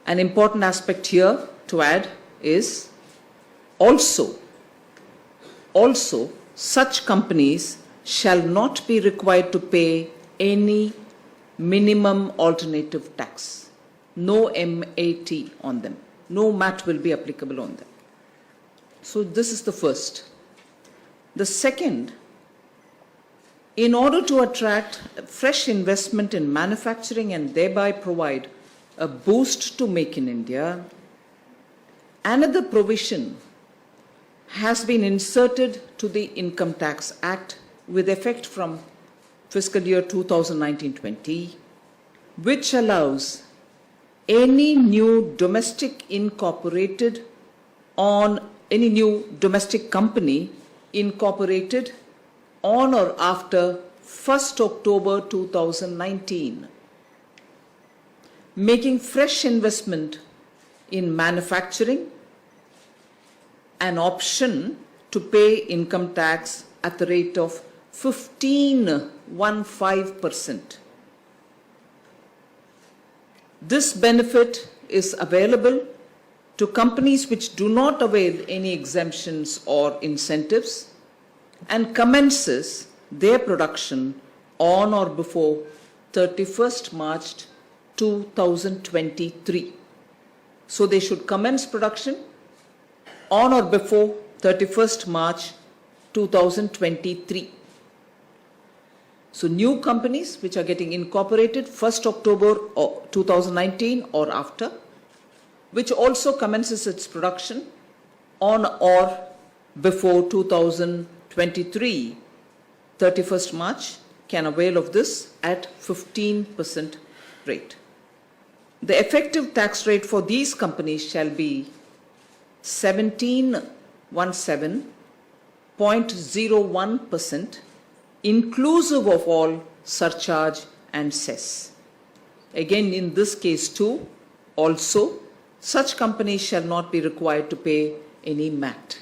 An important aspect here to add is also such companies shall not be required to pay any minimum alternative tax. No MAT on them. No MAT will be applicable on them. So this is the first. The second, in order to attract fresh investment in manufacturing and thereby provide a boost to Make in India, another provision has been inserted to the Income Tax Act with effect from fiscal year 2019-20, which allows any new domestic company incorporated on or after 1st October 2019, making fresh investment in manufacturing an option to pay income tax at the rate of 15%. This benefit is available to companies which do not avail any exemptions or incentives and commences their production on or before 31st March 2023. So they should commence production on or before 31st March 2023. So new companies which are getting incorporated 1st October 2019 or after, which also commences its production on or before 2023, 31st March, can avail of this at 15% rate. The effective tax rate for these companies shall be 17.01%, inclusive of all surcharge and cess. Again, in this case too, also, such companies shall not be required to pay any MAT.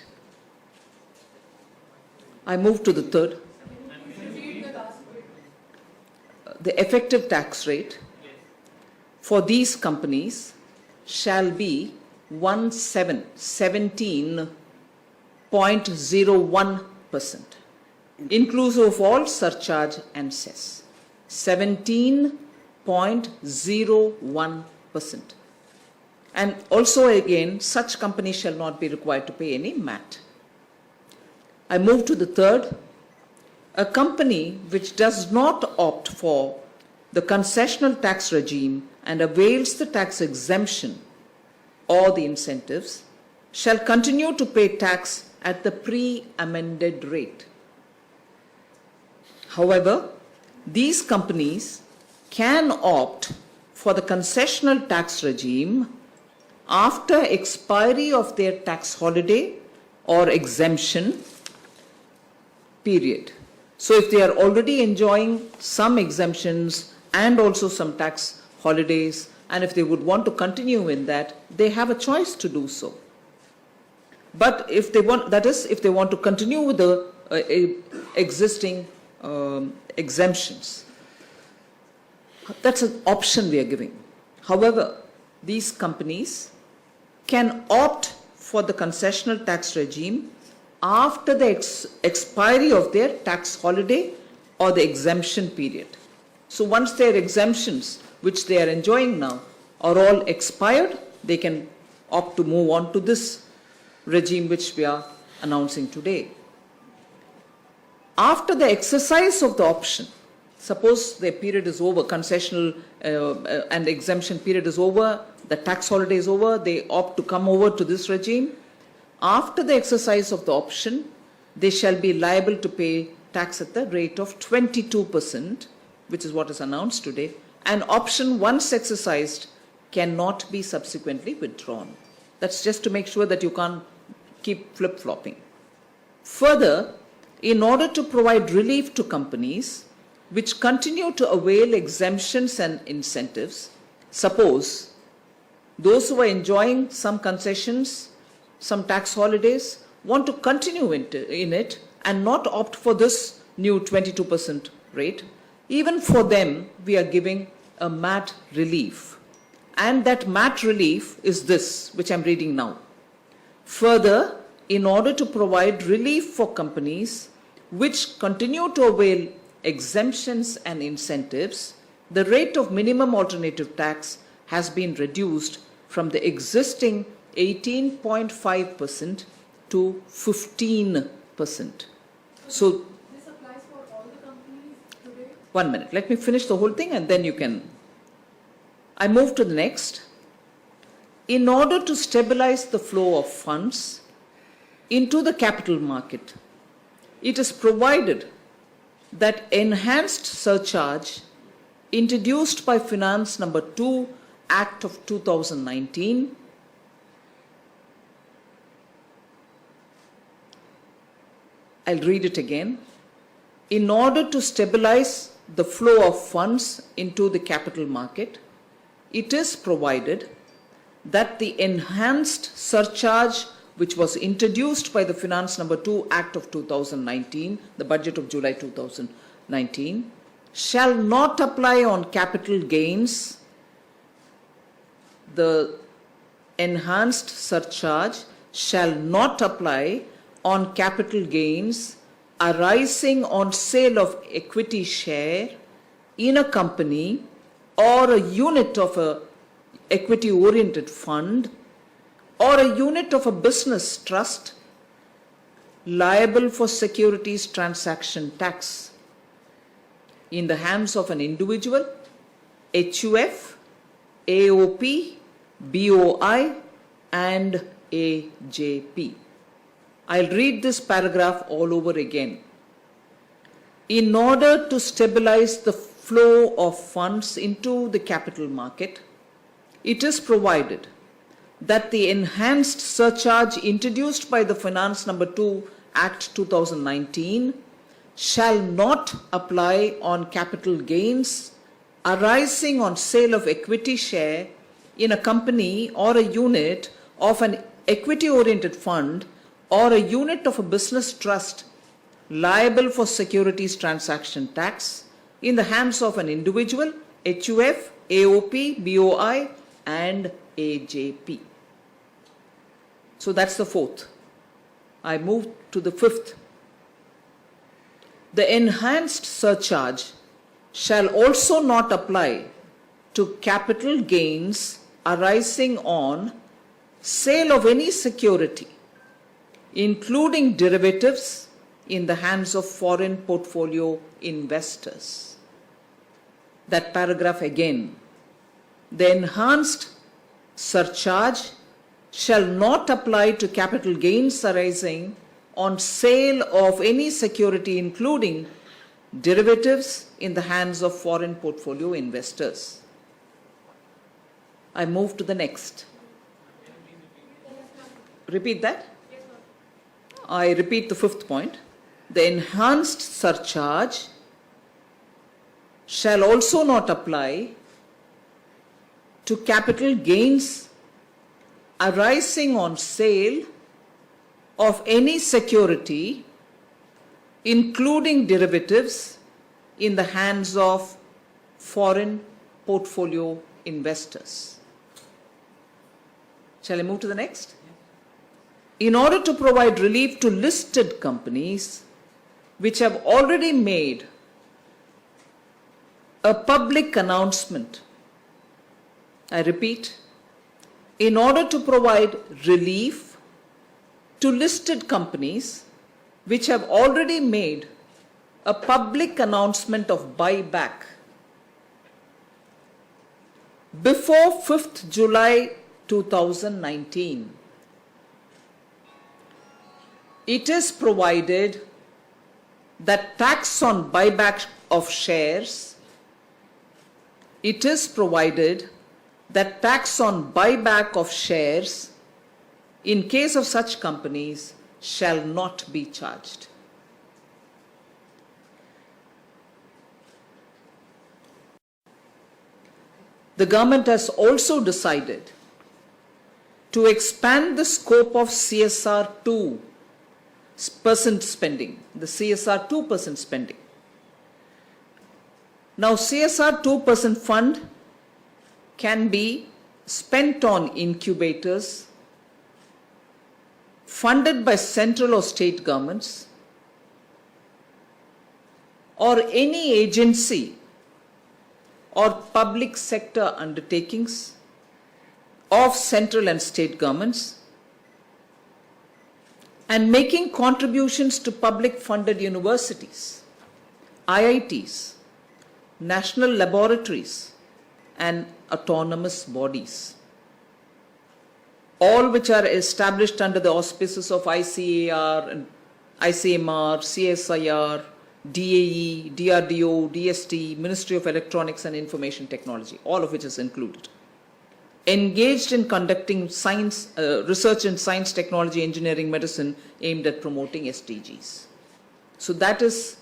I move to the third. The effective tax rate for these companies shall be 17.01%, inclusive of all surcharge and cess. 17.01%. And also again, such companies shall not be required to pay any MAT. I move to the third. A company which does not opt for the concessional tax regime and avails the tax exemption or the incentives shall continue to pay tax at the pre-amended rate. However, these companies can opt for the concessional tax regime after expiry of their tax holiday or exemption period. So if they are already enjoying some exemptions and also some tax holidays, and if they would want to continue in that, they have a choice to do so. But if they want, that is, if they want to continue with the existing exemptions, that's an option we are giving. However, these companies can opt for the concessional tax regime after the expiry of their tax holiday or the exemption period. So once their exemptions, which they are enjoying now, are all expired, they can opt to move on to this regime which we are announcing today. After the exercise of the option, suppose the period is over, concessional and exemption period is over, the tax holiday is over, they opt to come over to this regime. After the exercise of the option, they shall be liable to pay tax at the rate of 22%, which is what is announced today, and option once exercised cannot be subsequently withdrawn. That's just to make sure that you can't keep flip-flopping. Further, in order to provide relief to companies which continue to avail exemptions and incentives, suppose those who are enjoying some concessions, some tax holidays, want to continue in it and not opt for this new 22% rate, even for them we are giving a MAT relief And that MAT relief is this, which I'm reading now. Further, in order to provide relief for companies which continue to avail exemptions and incentives, the rate of minimum alternative tax has been reduced from the existing 18.5% to 15%. So, this applies for all the companies today? 1 minute, let me finish the whole thing and then you can. I move to the next. In order to stabilize the flow of funds into the capital market, it is provided that enhanced surcharge introduced by Finance Number 2 Act of 2019 I'll read it again. In order to stabilize the flow of funds into the capital market, it is provided that the enhanced surcharge which was introduced by the Finance Number 2 Act of 2019, the budget of July 2019, shall not apply on capital gains. The enhanced surcharge shall not apply on capital gains arising on sale of equity share in a company or a unit of a equity-oriented fund or a unit of a business trust liable for securities transaction tax in the hands of an individual, HUF, AOP, BOI and AJP. I'll read this paragraph all over again. In order to stabilize the flow of funds into the capital market, it is provided that the enhanced surcharge introduced by the Finance Number 2 Act 2019 shall not apply on capital gains arising on sale of equity share in a company or a unit of an equity-oriented fund or a unit of a business trust liable for securities transaction tax in the hands of an individual, HUF, AOP, BOI and AJP. So that's the fourth. I move to the fifth. The enhanced surcharge shall also not apply to capital gains arising on sale of any security, including derivatives, in the hands of foreign portfolio investors. That paragraph again. The enhanced surcharge shall not apply to capital gains arising on sale of any security, including derivatives, in the hands of foreign portfolio investors. I move to the next. Repeat that. I repeat the fifth point. The enhanced surcharge shall also not apply to capital gains arising on sale of any security, including derivatives, in the hands of foreign portfolio investors. Shall I move to the next? In order to provide relief to listed companies which have already made a public announcement, I repeat, in order to provide relief to listed companies which have already made a public announcement of buyback before 5th July 2019, it is provided that tax on buyback of shares, it is provided that tax on buyback of shares in case of such companies shall not be charged. The government has also decided to expand the scope of CSR 2% spending, the CSR 2% spending. Now, CSR 2% fund can be spent on incubators funded by central or state governments or any agency or public sector undertakings of central and state governments, and making contributions to public funded universities, IITs, national laboratories, and autonomous bodies, all which are established under the auspices of ICAR, and ICMR, CSIR, DAE, DRDO, DST, Ministry of Electronics and Information Technology, all of which is included. Engaged in conducting science, research in science, technology, engineering, medicine aimed at promoting SDGs. So that is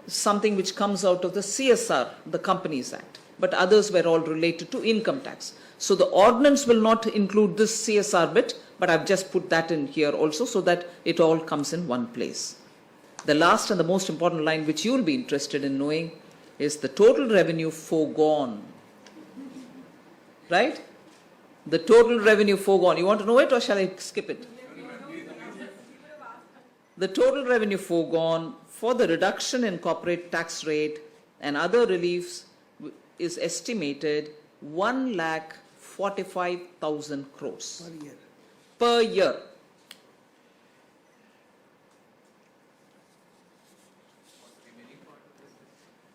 something which comes out of the CSR, the Companies Act, but others were all related to income tax. So the ordinance will not include this CSR bit, but I've just put that in here also so that it all comes in one place. The last and the most important line which you will be interested in knowing is the total revenue foregone. Right? The total revenue foregone. You want to know it or shall I skip it? The total revenue foregone for the reduction in corporate tax rate and other reliefs is estimated 1,45,000 crores per year.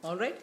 All right?